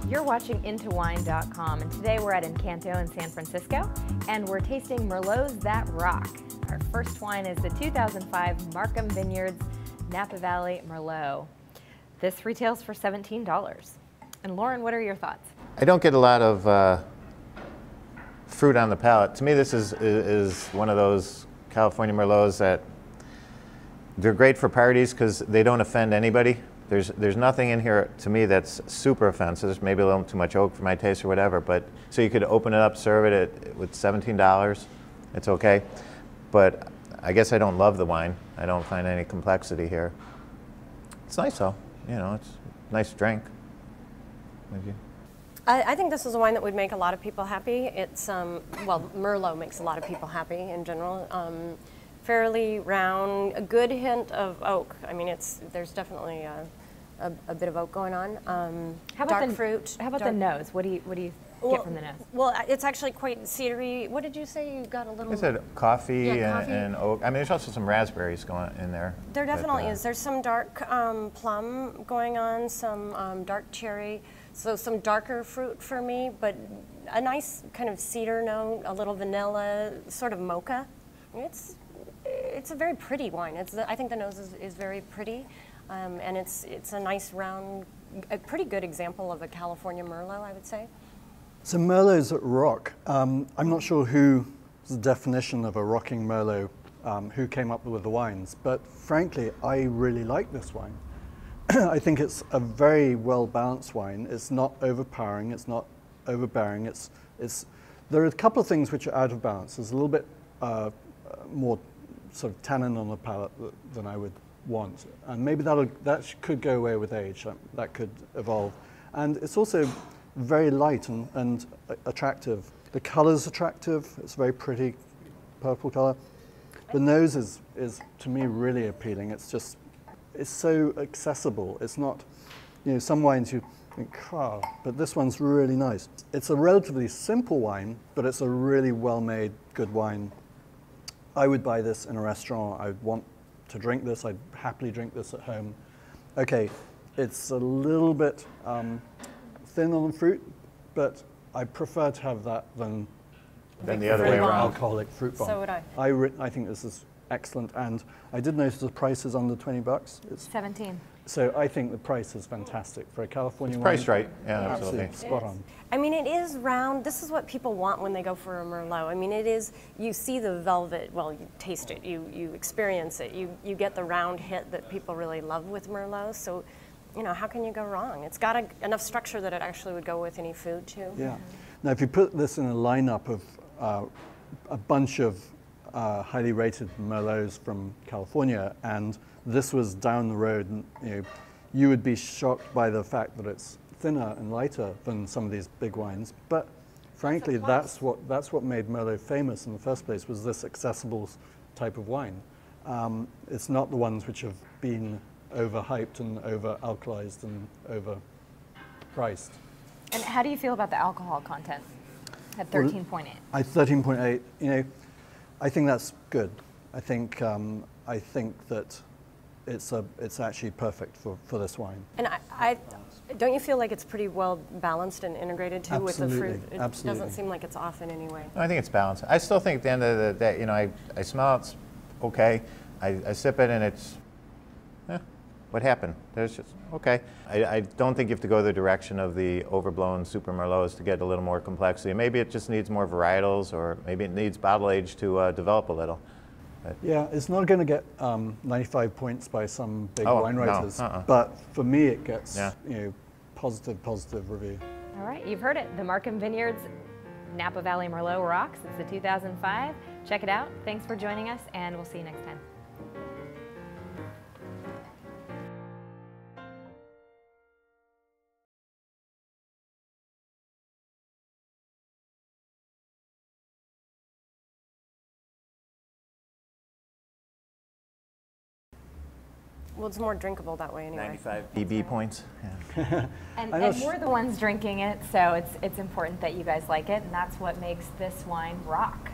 You're watching IntoWine.com, and today we're at Incanto in San Francisco, and we're tasting Merlots that rock. Our first wine is the 2005 Markham Vineyards Napa Valley Merlot. This retails for $17. And Loren, what are your thoughts? I don't get a lot of fruit on the palate. To me, this is one of those California Merlots that they're great for parties because they don't offend anybody. There's nothing in here to me that's super offensive. There's maybe a little too much oak for my taste or whatever, but so you could open it up, serve it with $17. It's okay. But I guess I don't love the wine. I don't find any complexity here. It's nice though. You know, it's a nice drink. Maybe. I think this is a wine that would make a lot of people happy. It's, well, Merlot makes a lot of people happy in general. Fairly round, a good hint of oak. I mean, there's definitely a bit of oak going on. How about dark fruit. How about the nose? What do you get from the nose? Well, it's actually quite cedary. What did you say? You got a little. I said coffee, coffee. And oak. I mean, there's also some raspberries going in there. There definitely is. There's some dark plum going on, some dark cherry. So some darker fruit for me, but a nice kind of cedar note, a little vanilla, sort of mocha. It's a very pretty wine. I think the nose is very pretty, and it's a nice round, a pretty good example of a California Merlot, I would say. So Merlot's rock. I'm not sure who's the definition of a rocking Merlot, who came up with the wines, but frankly, I really like this wine. I think it's a very well-balanced wine. It's not overpowering, it's not overbearing. There are a couple of things which are out of balance. There's a little bit more sort of tannin on the palate than I would want. And maybe that could go away with age, that could evolve. And it's also very light and attractive. The color's attractive, it's very pretty purple color. The nose is to me really appealing. It's so accessible. It's not, you know, some wines you think, oh, but this one's really nice. It's a relatively simple wine, but it's a really well-made, good wine. I would buy this in a restaurant. I would want to drink this. I'd happily drink this at home. Okay, it's a little bit thin on the fruit, but I prefer to have that than the other way around. Alcoholic fruit bomb. So would I. I think this is excellent, and I did notice the price is under $20. It's 17. So I think the price is fantastic for a California wine. Priced right, yeah, absolutely. Spot on. I mean, it is round. This is what people want when they go for a Merlot. I mean, it is, you see the velvet, well, you taste it, you experience it, you get the round hit that people really love with Merlot. So, you know, how can you go wrong? It's got enough structure that it actually would go with any food, too. Yeah. Now, if you put this in a lineup of a bunch of highly rated Merlots from California, and this was down the road, and you would be shocked by the fact that it's thinner and lighter than some of these big wines. But frankly, that's what made Merlot famous in the first place, was this accessible type of wine. It's not the ones which have been overhyped and over-alkalized and overpriced. And how do you feel about the alcohol content at 13.8? Well, 13.8. You know, I think that's good. I think that it's actually perfect for this wine. And I don't you feel like it's pretty well balanced and integrated too? Absolutely, with the fruit? It absolutely. doesn't seem like it's off in any way. I think it's balanced. I still think at the end of the day, you know, I smell it's okay. I sip it and it's, what happened? There's just, okay. I don't think you have to go the direction of the overblown super Merlots to get a little more complexity. Maybe it just needs more varietals, or maybe it needs bottle age to develop a little. But yeah, it's not going to get 95 points by some big wine writers, but for me it gets you know, positive review. All right, you've heard it. The Markham Vineyards Napa Valley Merlot rocks. It's the 2005. Check it out. Thanks for joining us, and we'll see you next time. Well, it's more drinkable that way anyway. 95 BB points. Yeah. And we're the ones drinking it, so it's important that you guys like it, and that's what makes this wine rock.